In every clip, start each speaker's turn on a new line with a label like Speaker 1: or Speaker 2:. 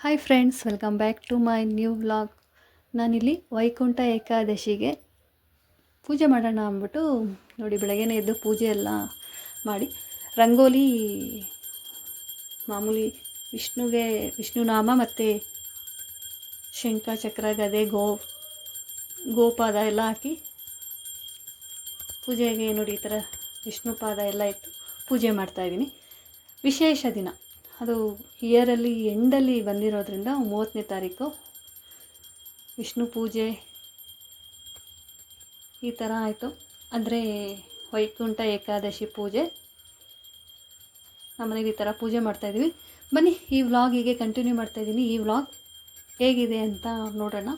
Speaker 1: Hi friends, welcome back to my new vlog. ನಾನಿಲ್ಲಿ ವೈಕುಂಠ ಏಕಾದಶಿಗೆ ಪೂಜೆ ಮಾಡೋಣ ಅಂದ್ಬಿಟ್ಟು ನೋಡಿ, ಬೆಳಗ್ಗೆನೇ ಎದ್ದು ಪೂಜೆ ಎಲ್ಲ ಮಾಡಿ ರಂಗೋಲಿ ಮಾಮೂಲಿ ವಿಷ್ಣುನಾಮ ಮತ್ತು ಶಂಖ ಚಕ್ರ ಗದೆ ಗೋಪಾದ ಎಲ್ಲ ಹಾಕಿ ಪೂಜೆಗೆ ನೋಡಿ ಈ ಥರ ವಿಷ್ಣು ಪಾದ ಎಲ್ಲ ಇಟ್ಟು ಪೂಜೆ ಮಾಡ್ತಾಯಿದ್ದೀನಿ. ವಿಶೇಷ ದಿನ ಅದು ಇಯರಲ್ಲಿ ಎಂಡಲ್ಲಿ ಬಂದಿರೋದ್ರಿಂದ 30ನೇ ತಾರೀಕು ವಿಷ್ಣು ಪೂಜೆ ಈ ಥರ ಆಯಿತು. ಅಂದರೆ ವೈಕುಂಠ ಏಕಾದಶಿ ಪೂಜೆ ನಮ್ಮನೇಲಿ ಈ ಥರ ಪೂಜೆ ಮಾಡ್ತಾಯಿದ್ವಿ. ಬನ್ನಿ ಈ ವ್ಲಾಗ್ ಹೀಗೆ ಕಂಟಿನ್ಯೂ ಮಾಡ್ತಾಯಿದ್ದೀನಿ. ಈ ವ್ಲಾಗ್ ಹೇಗಿದೆ ಅಂತ ನೋಡೋಣ.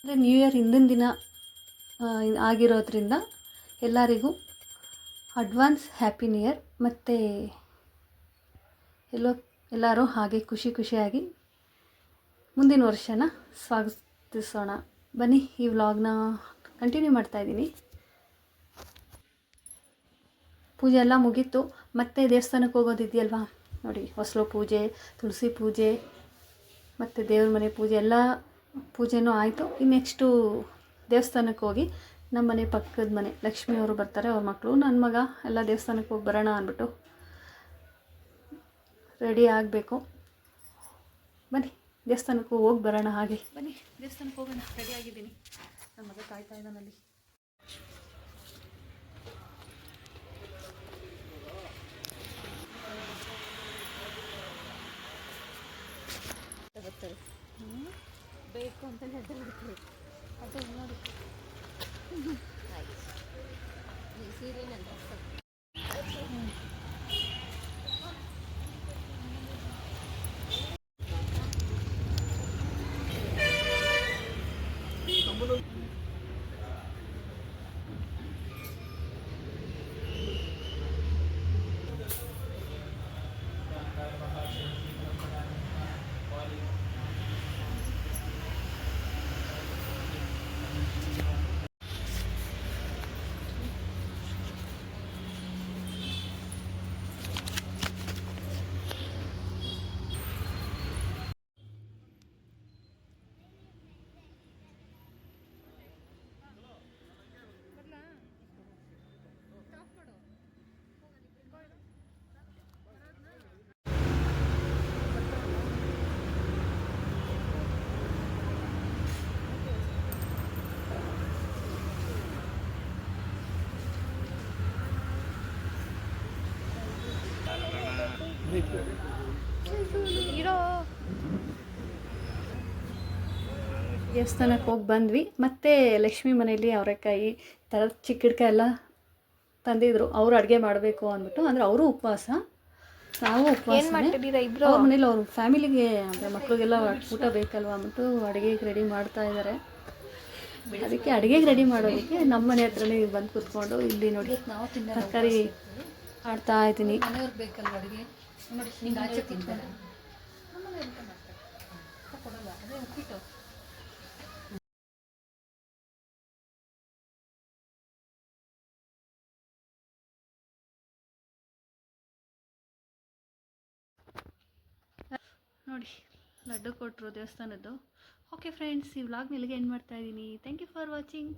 Speaker 1: ಅಂದರೆ ನ್ಯೂ ಇಯರ್ ಹಿಂದಿನ ದಿನ ಆಗಿರೋದ್ರಿಂದ ಎಲ್ಲರಿಗೂ ಅಡ್ವಾನ್ಸ್ ಹ್ಯಾಪಿ ನ್ಯೂ ಇಯರ್. ಮತ್ತು ಎಲ್ಲರೂ ಹಾಗೆ ಖುಷಿಯಾಗಿ ಮುಂದಿನ ವರ್ಷನ ಸ್ವಾಗತಿಸೋಣ. ಬನ್ನಿ ಈ ವ್ಲಾಗ್ನ ಕಂಟಿನ್ಯೂ ಮಾಡ್ತಾಯಿದ್ದೀನಿ. ಪೂಜೆ ಎಲ್ಲ ಮುಗೀತು. ಮತ್ತೆ ದೇವಸ್ಥಾನಕ್ಕೆ ಹೋಗೋದಿದೆಯಲ್ವಾ ನೋಡಿ, ಹೊಸಲು ಪೂಜೆ, ತುಳಸಿ ಪೂಜೆ ಮತ್ತು ದೇವ್ರ ಮನೆ ಪೂಜೆ ಎಲ್ಲ ಪೂಜೆನೂ ಆಯಿತು. ಇನ್ನು ನೆಕ್ಸ್ಟು ದೇವಸ್ಥಾನಕ್ಕೆ ಹೋಗಿ ನಮ್ಮ ಮನೆ ಪಕ್ಕದ ಮನೆ ಲಕ್ಷ್ಮಿಯವರು ಬರ್ತಾರೆ, ಅವ್ರ ಮಕ್ಕಳು, ನನ್ನ ಮಗ ಎಲ್ಲ ದೇವಸ್ಥಾನಕ್ಕೆ ಹೋಗಿ ಬರೋಣ ಅಂದ್ಬಿಟ್ಟು ರೆಡಿ ಆಗಬೇಕು. ಬನ್ನಿ ದೇವಸ್ಥಾನಕ್ಕೂ ಹೋಗಿ ಬರೋಣ. ಹಾಗೆ ಬನ್ನಿ ದೇವಸ್ಥಾನಕ್ಕೆ ಹೋಗೋಣ. ರೆಡಿ ಆಗಿದ್ದೀನಿ, ನನ್ನ ಮಗ ಕಾಯ್ತಾ ಇದ್ದಾನಲ್ಲಿ. ಬರ್ತಾರೆ ಬೇಕು ಅಂತ ಹೇಳ್ತಾರೆ. ಅದು ನೋಡಿ ಸೀರೆನಂತ ದೇವಸ್ಥಾನಕ್ಕೆ ಹೋಗಿ ಬಂದ್ವಿ. ಮತ್ತು ಲಕ್ಷ್ಮಿ ಮನೆಯಲ್ಲಿ ಅವರೆಕಾಯಿ ಥರ ಚಿಕ್ಕಡ್ಕಾಯಿ ಎಲ್ಲ ತಂದಿದ್ರು. ಅವರು ಅಡುಗೆ ಮಾಡಬೇಕು ಅಂದ್ಬಿಟ್ಟು, ಅಂದರೆ ಅವರು ಉಪವಾಸ, ನಾವು ಉಪವಾಸ. ಅವ್ರ ಮನೇಲಿ ಅವ್ರ ಫ್ಯಾಮಿಲಿಗೆ ಅಂದರೆ ಮಕ್ಕಳಿಗೆಲ್ಲ ಊಟ ಬೇಕಲ್ವ ಅಂದ್ಬಿಟ್ಟು ಅಡುಗೆಗೆ ರೆಡಿ ಮಾಡ್ತಾ ಇದ್ದಾರೆ. ಅದಕ್ಕೆ ಅಡುಗೆಗೆ ರೆಡಿ ಮಾಡೋದಕ್ಕೆ ನಮ್ಮ ಮನೆ ಹತ್ರನೇ ಬಂದು ಕೂತ್ಕೊಂಡು ಇಲ್ಲಿ ನೋಡಿ ತರಕಾರಿ ಮಾಡ್ತಾ ಇದ್ದೀನಿ. ಮನೆಯವ್ರು ಬೇಕಲ್ವ ಅಡುಗೆ ನೋಡಿ, ಹಿಂಗೆ ಆಚೆ ತಿಂತಾರೆ ಕೊಡಲ್ಲ, ಅದೇ ಉಪ್ಪಿಟ್ಟು. ನೋಡಿ ಲಡ್ಡು ಕೊಟ್ಟರು ದೇವಸ್ಥಾನದ್ದು. ಓಕೆ ಫ್ರೆಂಡ್ಸ್, ಈ ವ್ಲಾಗ್ನ ಇಲ್ಲಿಗೆ ಎಂಡ್ ಮಾಡ್ತಾಯಿದ್ದೀನಿ. Thank you for watching.